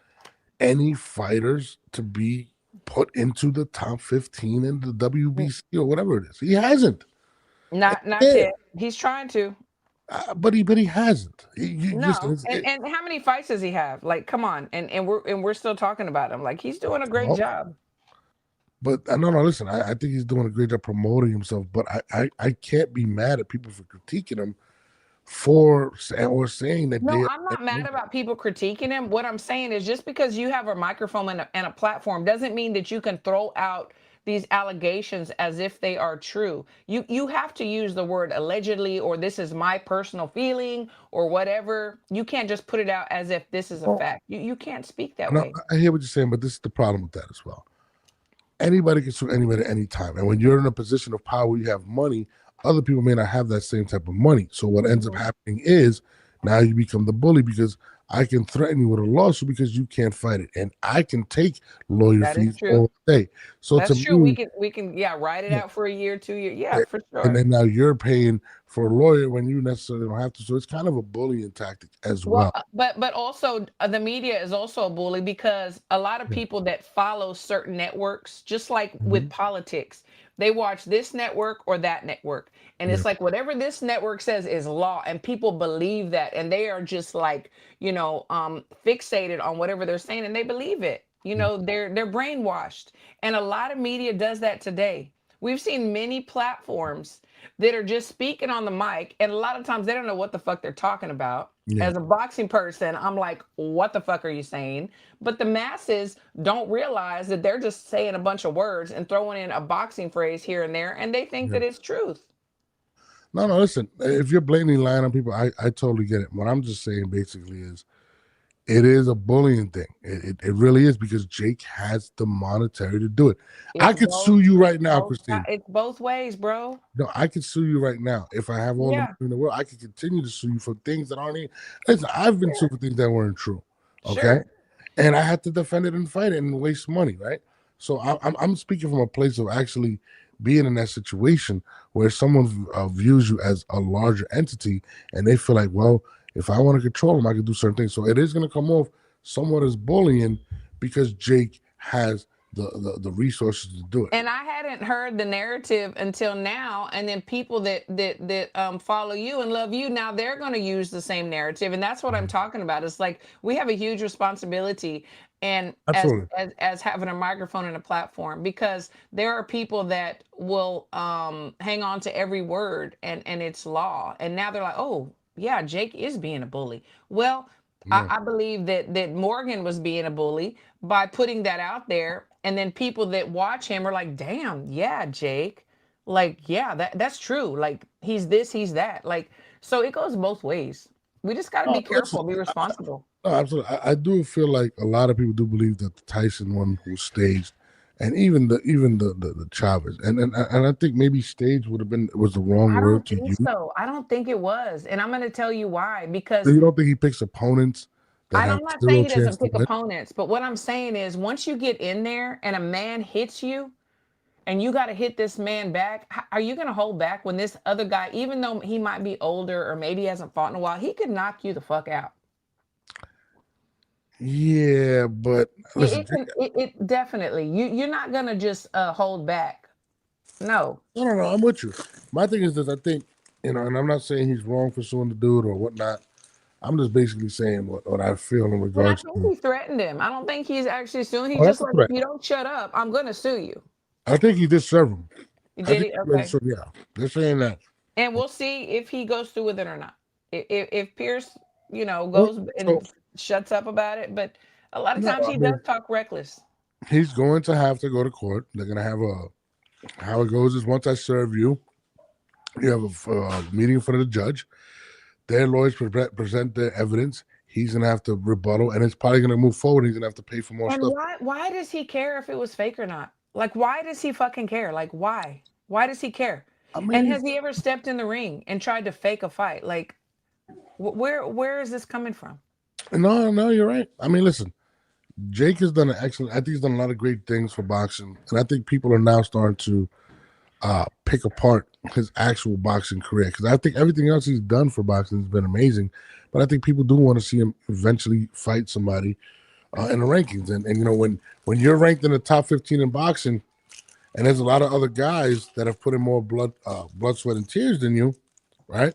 any fighters to be put into the top 15 in the WBC or whatever it is. He hasn't. Not yet. He's trying to. But he hasn't. No. And how many fights does he have? Like, come on. And we're still talking about him. Like, he's doing a great job. But no, listen, I think he's doing a great job promoting himself. But I can't be mad at people for critiquing him or saying that. No, I'm not mad about people critiquing him. What I'm saying is, just because you have a microphone and a platform doesn't mean that you can throw out these allegations as if they are true. You have to use the word allegedly, or this is my personal feeling, or whatever. You can't just put it out as if this is a fact. You can't speak that way. I hear what you're saying, but this is the problem with that as well. Anybody can sue anybody at any time. And when you're in a position of power, you have money, other people may not have that same type of money. So what ends up happening is now you become the bully, because I can threaten you with a lawsuit because you can't fight it, and I can take lawyer fees all day. So that's true. We can ride it out for a year, 2 years. Yeah, for sure. And then now you're paying for a lawyer when you necessarily don't have to. So it's kind of a bullying tactic as well. But also the media is also a bully, because a lot of people that follow certain networks, just like with politics, they watch this network or that network. And it's like whatever this network says is law, and people believe that, and they are just like, fixated on whatever they're saying, and they believe it. They're brainwashed. And a lot of media does that today. We've seen many platforms that are just speaking on the mic, and a lot of times they don't know what the fuck they're talking about. As a boxing person, I'm like, what the fuck are you saying? But the masses don't realize that they're just saying a bunch of words and throwing in a boxing phrase here and there, and they think that it's truth. No, listen, if you're blatantly lying on people, I totally get it. What I'm just saying basically is, it is a bullying thing. It really is, because Jake has the monetary to do it. I could sue you right now, Christine. It's both ways, bro. No, I could sue you right now. If I have all the money in the world, I could continue to sue you for things that aren't even. Listen, I've been sued for things that weren't true. Okay. Sure. And I had to defend it and fight it and waste money, right? So I'm speaking from a place of actually being in that situation where someone views you as a larger entity, and they feel like, well, if I want to control them, I can do certain things. So it is going to come off somewhat as bullying, because Jake has the resources to do it. And I hadn't heard the narrative until now, and then people that follow you and love you, now they're going to use the same narrative, and that's what I'm talking about. It's like we have a huge responsibility, and as having a microphone and a platform, because there are people that will hang on to every word, and it's law, and now they're like, oh yeah, Jake is being a bully. Well, I believe that Morgan was being a bully by putting that out there, and then people that watch him are like, damn, yeah, Jake, like, yeah, that's true, like he's this, he's that, like, so it goes both ways. We just got to be careful, be responsible. No, absolutely. I do feel like a lot of people do believe that the Tyson one was staged, and even the Chavez, and I think maybe stage was the wrong word to use. So I don't think it was, and I'm going to tell you why. Because so you don't think he picks opponents? I'm not saying he doesn't pick opponents, but what I'm saying is, once you get in there and a man hits you, and you got to hit this man back. Are you going to hold back when this other guy, even though he might be older or maybe he hasn't fought in a while, he could knock you the fuck out. Yeah, but listen, It definitely, you're not going to just hold back. No. no, I'm with you. My thing is this: I think, and I'm not saying he's wrong for suing the dude or whatnot. I'm just basically saying what I feel in And I regards think to. he threatened him. I don't think he's actually suing. He's Oh, just that's a like, if threat. you don't shut up, I'm going to sue you. I think he did serve him. You I did think it? he Okay. serve, yeah, they're saying that. And we'll see if he goes through with it or not. If Pierce, Well, goes so and shuts up about it, but a lot of no, times I he does mean talk reckless. he's going to have to go to court. They're gonna have a how it goes is once I serve you, you have a meeting for the judge. Their lawyers present their evidence. He's gonna have to rebuttal, and it's probably gonna move forward. He's gonna have to pay for more And stuff. why does he care if it was fake or not? Like, why does he fucking care? Like, why? Why does he care? I And mean, has he ever stepped in the ring and tried to fake a fight? Like, where is this coming from? no, you're right. I mean, listen, Jake has done an excellent. I think he's done a lot of great things for boxing, and I think people are now starting to pick apart his actual boxing career because I think everything else he's done for boxing has been amazing, but I think people do want to see him eventually fight somebody in the rankings. And when you're ranked in the top 15 in boxing, and there's a lot of other guys that have put in more blood, sweat, and tears than you, right?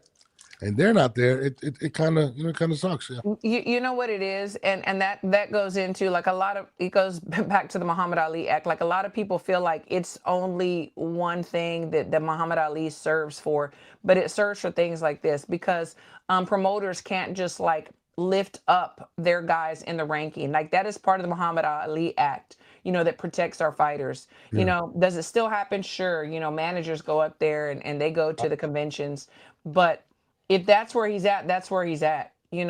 And they're not there. It kind of kind of sucks. Yeah. You know what it is, and that goes into like a lot of, it goes back to the Muhammad Ali Act. Like, a lot of people feel like it's only one thing that Muhammad Ali serves for, but it serves for things like this because promoters can't just like lift up their guys in the ranking. Like, that is part of the Muhammad Ali Act, that protects our fighters. Yeah. Does it still happen? Sure. Managers go up there and they go to the conventions, but if that's where he's at, that's where he's at. Do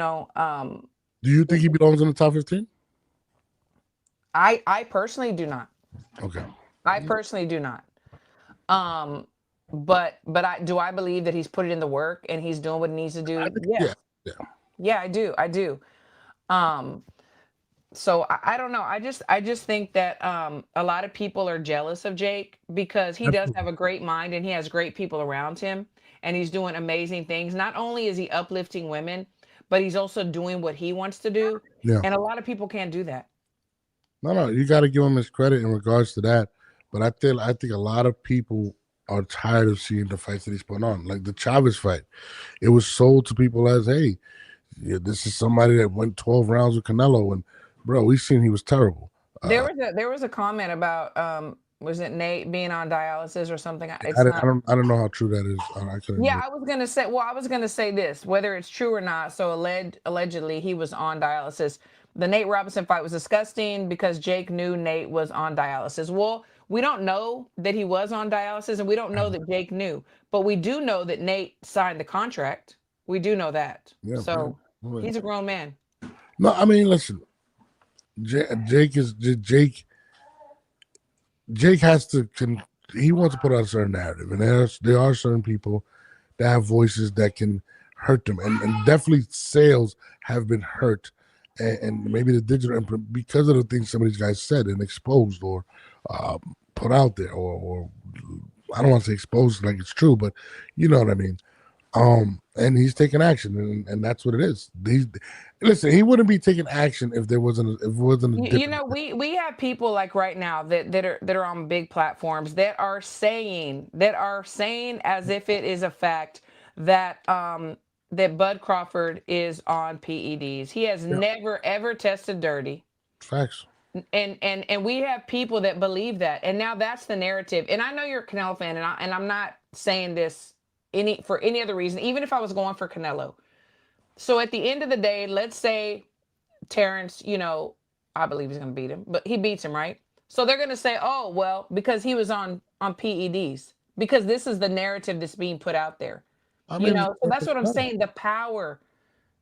you think he belongs in the top 15? I personally do not. Okay. I personally do not. But I believe that he's put it in the work and he's doing what he needs to I do. think, Yes. yeah. Yeah, I do. Um, so I don't know. I just think that a lot of people are jealous of Jake because he does have Absolutely. a great mind and he has great people around him and he's doing amazing things. Not only is he uplifting women, but he's also doing what he wants to do. Yeah. And a lot of people can't do that. No, you got to give him his credit in regards to that. But I think a lot of people are tired of seeing the fights that he's putting on. Like the Chavez fight, it was sold to people as, hey, yeah, this is somebody that went 12 rounds with Canelo, and bro, we seen he was terrible. There was a comment about was it Nate being on dialysis or something? I, It's not. I don't know how true that is. I couldn't. Yeah, I was gonna say this, whether it's true or not. So allegedly he was on dialysis. The Nate Robinson fight was disgusting because Jake knew Nate was on dialysis. Well, we don't know that he was on dialysis, and we don't know that Jake knew, but we do know that Nate signed the contract. We do know that. Yeah, So yeah. he's a grown man. No, I mean, listen, Jake is Jake. Jake has to. He wants to put out a certain narrative, and there are certain people that have voices that can hurt them, and definitely sales have been hurt, and maybe the digital because of the things some of these guys said and exposed or put out there, or I don't want to say exposed like it's true, but you know what I mean. And he's taking action, and that's what it is. Listen, he wouldn't be taking action if there wasn't if it wasn't a different. We have people like right now that are on big platforms that are saying as if it is a fact that that Bud Crawford is on PEDs. He has Yeah, never ever tested dirty. facts. And we have people that believe that, and now that's the narrative. And I know you're a Canelo fan, and I'm not saying this for any other reason, even if I was going for Canelo. So at the end of the day, let's say Terrence, I believe he's going to beat him, but he beats him, right? So they're going to say, oh well, because he was on PEDs, because this is the narrative that's being put out there. I mean, So that's what I'm saying. The power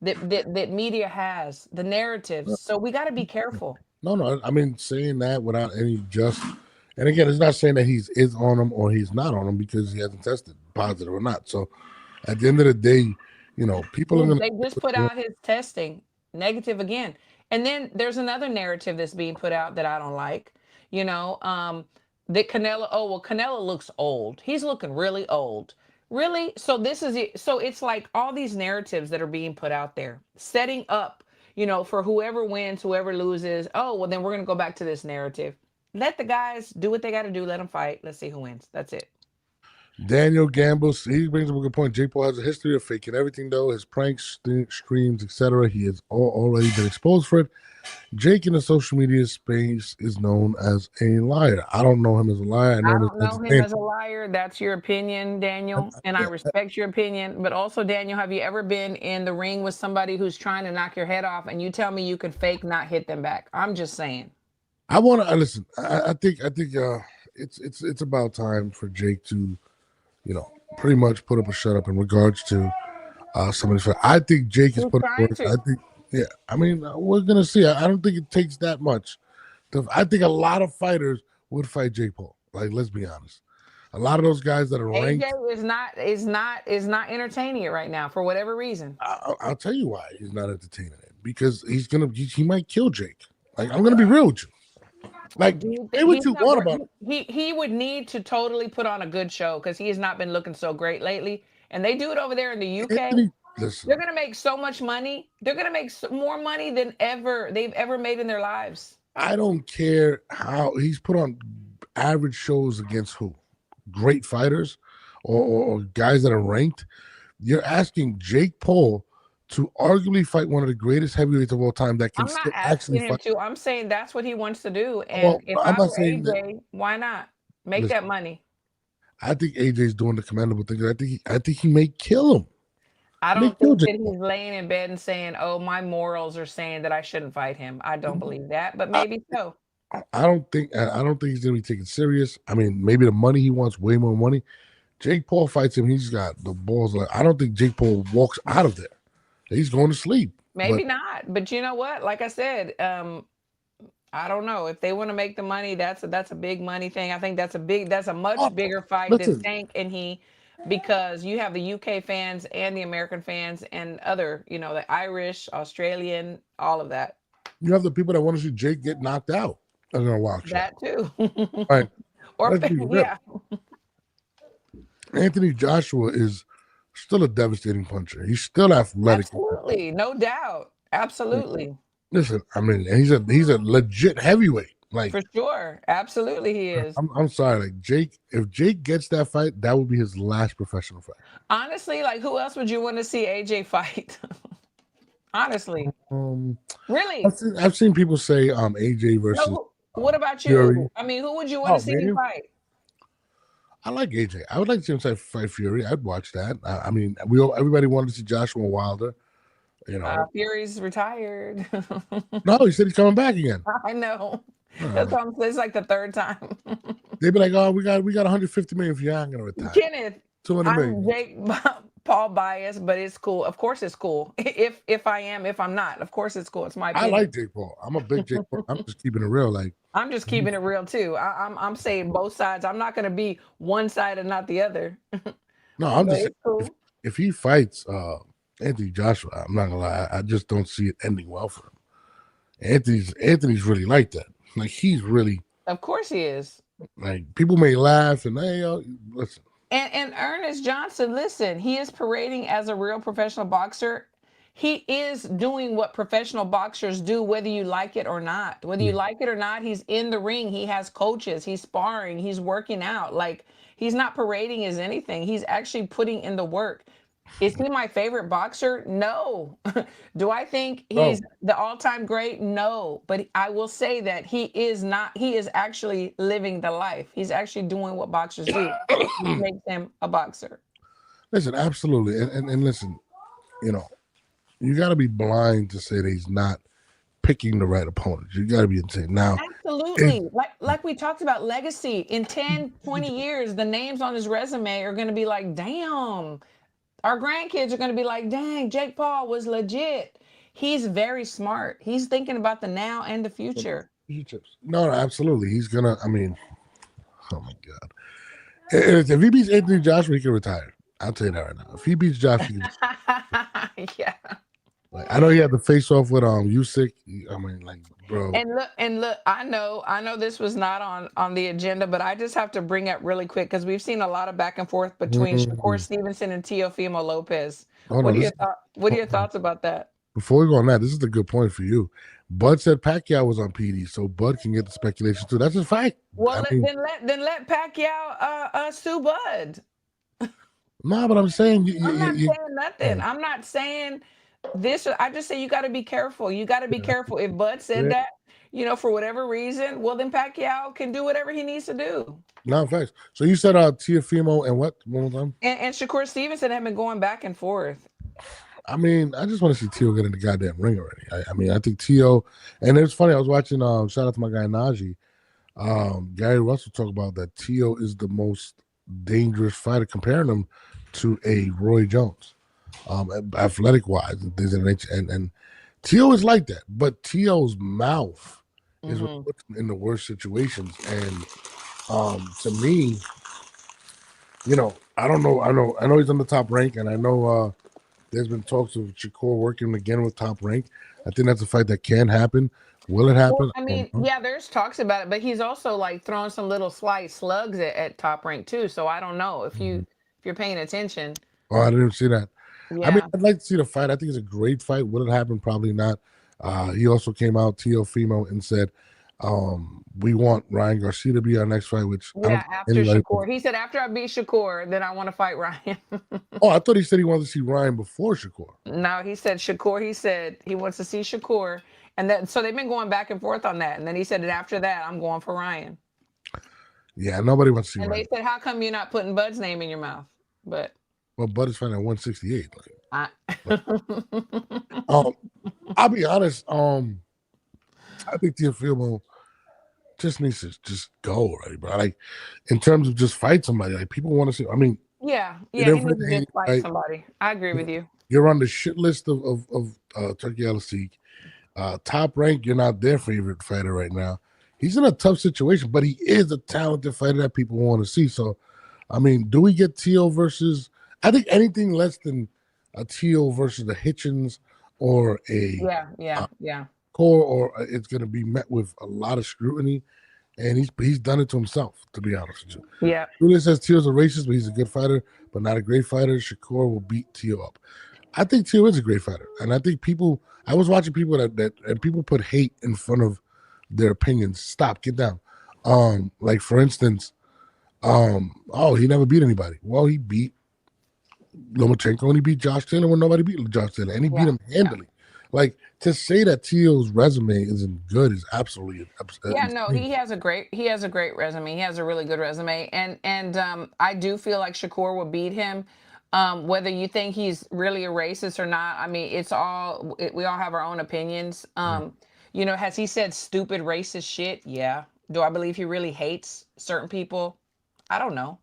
that media has, the narratives. So we got to be careful. no. I mean, saying that without any just, and again, it's not saying that he's is on him or he's not on him because he hasn't tested positive or not. So at the end of the day, people are Well, going they just put to. out his testing negative again. And then there's another narrative that's being put out that I don't like. You know, That Canelo, oh well, Canelo looks old. He's looking really old. Really? So this is it. So it's like all these narratives that are being put out there, setting up, for whoever wins, whoever loses. Oh, well, then we're gonna go back to this narrative. Let the guys do what they got to do. Let them fight. Let's see who wins. That's it. Daniel Gamble, he brings up a good point. Jake Paul has a history of faking everything, though. His pranks, streams, etc. He has already been exposed for it. Jake in the social media space is known as a liar. I don't know him as a liar. I I know him don't as know him entertainer. as a liar. That's your opinion, Daniel, and I Yeah, respect your opinion. But also, Daniel, have you ever been in the ring with somebody who's trying to knock your head off, and you tell me you could fake not hit them back? I'm just saying. I want to listen. I think it's about time for Jake to, pretty much put up a shut up in regards to somebody's. I think Jake is Who's putting trying work. I to? think, yeah. I mean, we're gonna see. I don't think it takes that much. I think a lot of fighters would fight Jake Paul. Like, let's be honest. A lot of those guys that are AJ ranked. is not entertaining it right now for whatever reason. I'll tell you why he's not entertaining it, because he might kill Jake. Like, I'm gonna be real with you. Like, Do you say think what he's you not want work? about He would need to totally put on a good show because he has not been looking so great lately. And they do it over there in the UK. Anthony. Listen, They're gonna make so much money. They're gonna make more money than they've ever made in their lives. I don't care how he's put on average shows against who, great fighters, or guys that are ranked. You're asking Jake Paul to arguably fight one of the greatest heavyweights of all time that can I'm not still actually asking him fight. to. I'm saying that's what he wants to do. And Well, if I'm I not were saying that. AJ, why not make Listen, that money? I think AJ's doing the commendable thing. I think he may kill him. I He may don't kill think Jake that Paul. he's laying in bed and saying, "Oh, my morals are saying that I shouldn't fight him." I don't believe that, but I, maybe so. I don't think he's gonna be taken serious. I mean, maybe the money he wants, way more money. Jake Paul fights him. He's got the balls. Like, I don't think Jake Paul walks out of there. He's going to sleep. But Maybe not. But you know what? Like I said, I don't know if they want to make the money. That's a big money thing. I think that's a much bigger fight than listen, Tank and he, because you have the UK fans and the American fans and other, the Irish, Australian, all of that. you have the people that want to see Jake get knocked out are gonna watch that. That too. Right. Or Let's be real. yeah, Anthony Joshua is still a devastating puncher. He's still athletic. absolutely, no doubt, absolutely, Listen, I mean, he's a legit heavyweight. Like, for sure, absolutely, he is. I'm sorry, like Jake. If Jake gets that fight, that would be his last professional fight. Honestly, like who else would you want to see AJ fight? Honestly, Um, really. I've seen people say AJ versus No, what about Fury. you? I mean, who would you want Oh to see me man, fight? I like AJ. I would like to see him fight Fury. I'd watch that. I mean, everybody wanted to see Joshua Wilder. You know, Fury's retired. no, he said he's coming back again. I know. That's what I'm saying. It's like the third time. They'd be like, "Oh, we got 150 million for you. I'm gonna retire. Kenneth, 200 I'm million." Jake Paul biased, but it's cool. Of course, it's cool. If I am, if I'm not, of course it's cool. It's my I opinion. like Jake Paul. I'm a big Jake Paul. I'm just keeping it real. Like, I'm just keeping it real too. I'm saying both sides. I'm not going to be one side and not the other. no, I'm But just it's saying, cool. if he fights Anthony Joshua, I'm not gonna lie. I just don't see it ending well for him. Anthony's really like that. Like, he's really Of course he is. like, people may laugh and hey, listen. And Ernest Johnson, listen, he is parading as a real professional boxer. He is doing what professional boxers do, whether you like it or not. Whether you like it or not, he's in the ring. He has coaches. He's sparring. He's working out. Like, he's not parading as anything. He's actually putting in the work. Is he my favorite boxer? No. Do I think Oh, he's the all-time great? No. But I will say that he is not, he is actually living the life. He's actually doing what boxers do, which makes him a boxer. listen, absolutely, and listen, you know, you got to be blind to say that he's not picking the right opponents. You got to be insane. Now, if Absolutely. Like we talked about legacy. In 10, 20 years, the names on his resume are going to be like, damn. Our grandkids are going to be like, dang, Jake Paul was legit. He's very smart. He's thinking about the now and the future. no, absolutely, he's gonna. I mean, oh my god, if he beats Anthony Joshua, he can retire. I'll tell you that right now. If he beats Joshua, Yeah. Like I know he had to face off with Usyk. I mean, like, bro. And look, I know this was not on the agenda, but I just have to bring up really quick because we've seen a lot of back and forth between Shakur Mm. Stevenson and Teofimo Lopez. Hold on, What are your thoughts about that? before we go on that, this is a good point for you. Bud said Pacquiao was on PD, so Bud can get the speculation too. That's a fact. Well, I mean, then let Pacquiao sue Bud. nah, but I'm saying I'm not saying uh, nothing. I'm not saying this. I just say you got to be careful. You got to be careful. If Bud said yeah, that, for whatever reason, well, then Pacquiao can do whatever he needs to do. no facts. So you said Teofimo and what one more time? And Shakur Stevenson have been going back and forth. I mean, I just want to see Tio get in the goddamn ring already. I mean, I think Tio, and it's funny. I was watching. Shout out to my guy Najee. Gary Russell talk about that Tio is the most dangerous fighter, comparing him to a Roy Jones, athletic wise and things of that nature. And Tio is like that, but Tio's mouth is what puts him in the worst situations. And to me, I don't know. I know he's on the top rank, and I know there's been talks of Shakur working again with top rank. I think that's a fight that can happen. Will it happen? Well, I mean, yeah, there's talks about it, but he's also like throwing some little slight slugs at top rank too. So I don't know if you're paying attention. Oh, I didn't see that. I mean, Yeah. I'd like to see the fight. I think it's a great fight. Will it happen? Probably not. He also came out, TEOFIMO, and said, we want Ryan Garcia to be our next fight, which I don't Yeah, think after anybody Shakur. He said after I beat Shakur, then I want to fight Ryan. Oh, I thought he said he wanted to see Ryan before Shakur. No, he said Shakur. He said he wants to see Shakur, and then so they've been going back and forth on that. And then he said, and after that, I'm going for Ryan. Yeah, nobody wants to see And Ryan. they said, how come you're not putting Bud's name in your mouth? But Well, Bud is fighting at 168. I... I'll be honest. I think Teofimo just needs to just go already, bro. Like in terms of just fight somebody, like people want to see. I mean, yeah, he you're needs to just fight somebody. I agree with you. You're on the shit list of Turkey Al-Sheikh. Top rank, you're not their favorite fighter right now. He's in a tough situation, but he is a talented fighter that people want to see. So, I mean, do we get Teo versus? I think anything less than a Teo versus the Hitchens or a Core, or it's going to be met with a lot of scrutiny. And he's done it to himself, to be honest with you. Yeah. Julian says Teo's a racist, but he's a good fighter, but not a great fighter. Shakur will beat Teo up. I think Teo is a great fighter, and I think I was watching people and people put hate in front of their opinions. Stop, get down. Like for instance, he never beat anybody. Well, he beat Lomachenko and he beat Josh Taylor when nobody beat Josh Taylor, and he beat him handily. Like to say that Teo's resume isn't good is absolutely no, he has a great resume. He has a really good resume, and I do feel like Shakur will beat him. Whether you think he's really a racist or not, I mean, we all have our own opinions. Has he said stupid racist shit? Yeah. Do I believe he really hates certain people? I don't know.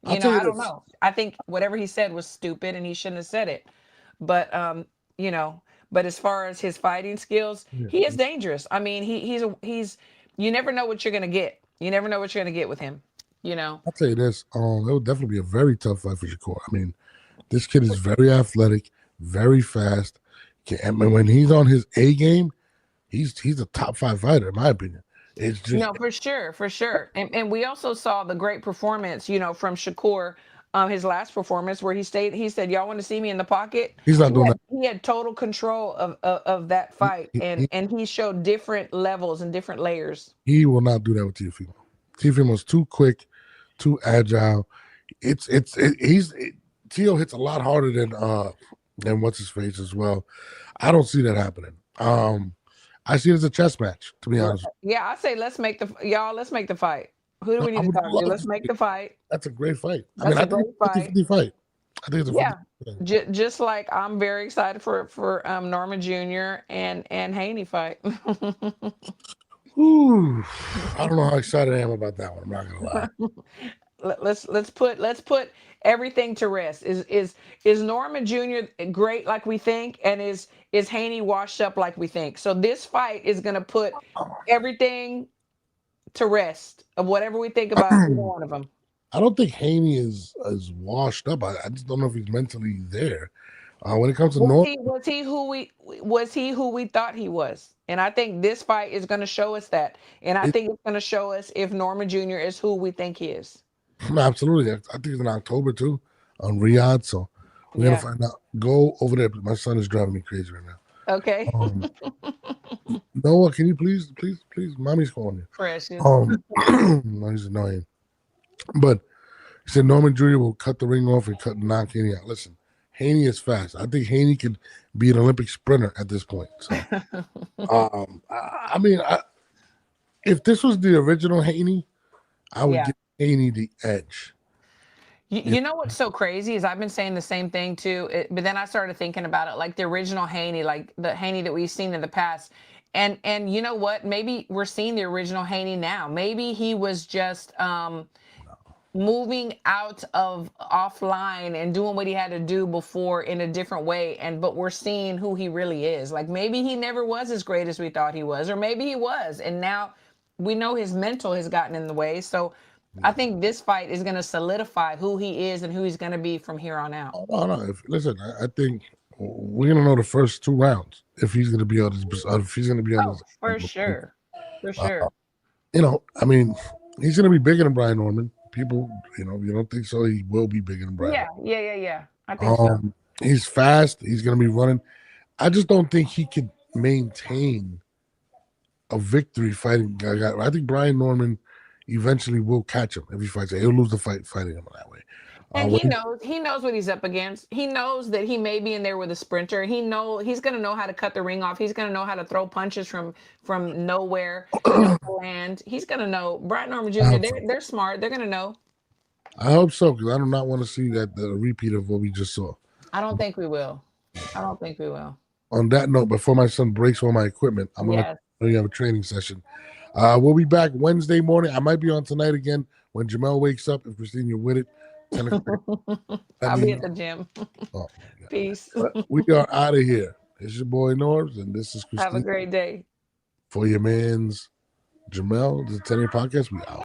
I don't know. I think whatever he said was stupid and he shouldn't have said it. But but as far as his fighting skills, he is dangerous. I mean, he's you never know what you're gonna get. You never know what you're gonna get with him. I'll tell you this, it would definitely be a very tough fight for Shakur. I mean, this kid is very athletic, very fast. And when he's on his A game, he's a top 5 fighter, in my opinion. It's just no, for sure. And we also saw the great performance, from Shakur, his last performance where he said, y'all want to see me in the pocket? He's not doing that. He had total control of that fight, and he showed different levels and different layers. He will not do that with Teofimo. Teofimo's too quick, too agile. Teo hits a lot harder than what's his face as well. I don't see that happening. I see it as a chess match, to be honest. Yeah, I say let's make the fight. Who do we need to talk to? Let's make the fight. That's a great fight. I think it's a great fight. I think it's a fight. Just like I'm very excited for Norman Jr. and Haney fight. Ooh, I don't know how excited I am about that one. I'm not gonna lie. Let's put everything to rest. Is Norman Jr. great like we think, and is Haney washed up like we think? So this fight is gonna put everything to rest of whatever we think about either one of them. I don't think Haney is washed up. I just don't know if he's mentally there. When it comes to Norm, Was he who we thought he was? And I think this fight is going to show us that. And I think it's going to show us if Norman Jr. is who we think he is. absolutely. I think it's in October too on Riyadh. So we're gonna find out. Go over there. My son is driving me crazy right now. Okay. Noah, can you please, mommy's calling you. Precious. He's annoying. But he said Norman Jr. will cut the ring off and knock Haney out. Listen, Haney is fast. I think Haney could be an Olympic sprinter at this point. So, I mean, if this was the original Haney, I would give Haney the edge. You know what's so crazy is I've been saying the same thing too, but then I started thinking about it like the original Haney, like the Haney that we've seen in the past. And you know what? Maybe we're seeing the original Haney now. Maybe he was just moving out of offline and doing what he had to do before in a different way. But we're seeing who he really is. Like maybe he never was as great as we thought he was, or maybe he was. And now we know his mental has gotten in the way. So I think this fight is going to solidify who he is and who he's going to be from here on out. Oh, no. Listen, I think we're going to know the first 2 rounds if he's going to be on his. If he's going to be on his. For sure. I mean, he's going to be bigger than Brian Norman. People, you don't think so? He will be bigger than Brian. Yeah. I think so. He's fast. He's going to be running. I just don't think he could maintain a victory fighting. I think Brian Norman eventually will catch him if he fights. He'll lose the fight fighting him that way. And he knows what he's up against. He knows that he may be in there with a sprinter. He's going to know how to cut the ring off. He's going to know how to throw punches from nowhere to land. He's going to know. Brian Norman Jr. They're smart. They're going to know. I hope so, because I do not want to see the repeat of what we just saw. I don't think we will. On that note, before my son breaks all my equipment, I'm going to have a training session. We'll be back Wednesday morning. I might be on tonight again when Jamel wakes up. If Christine, you're with it. I'll be at the gym. Peace. We are out of here. It's your boy Norbs, and this is Christine. Have a great day. For your mans, Jamel, this is the 10 Podcast. We out.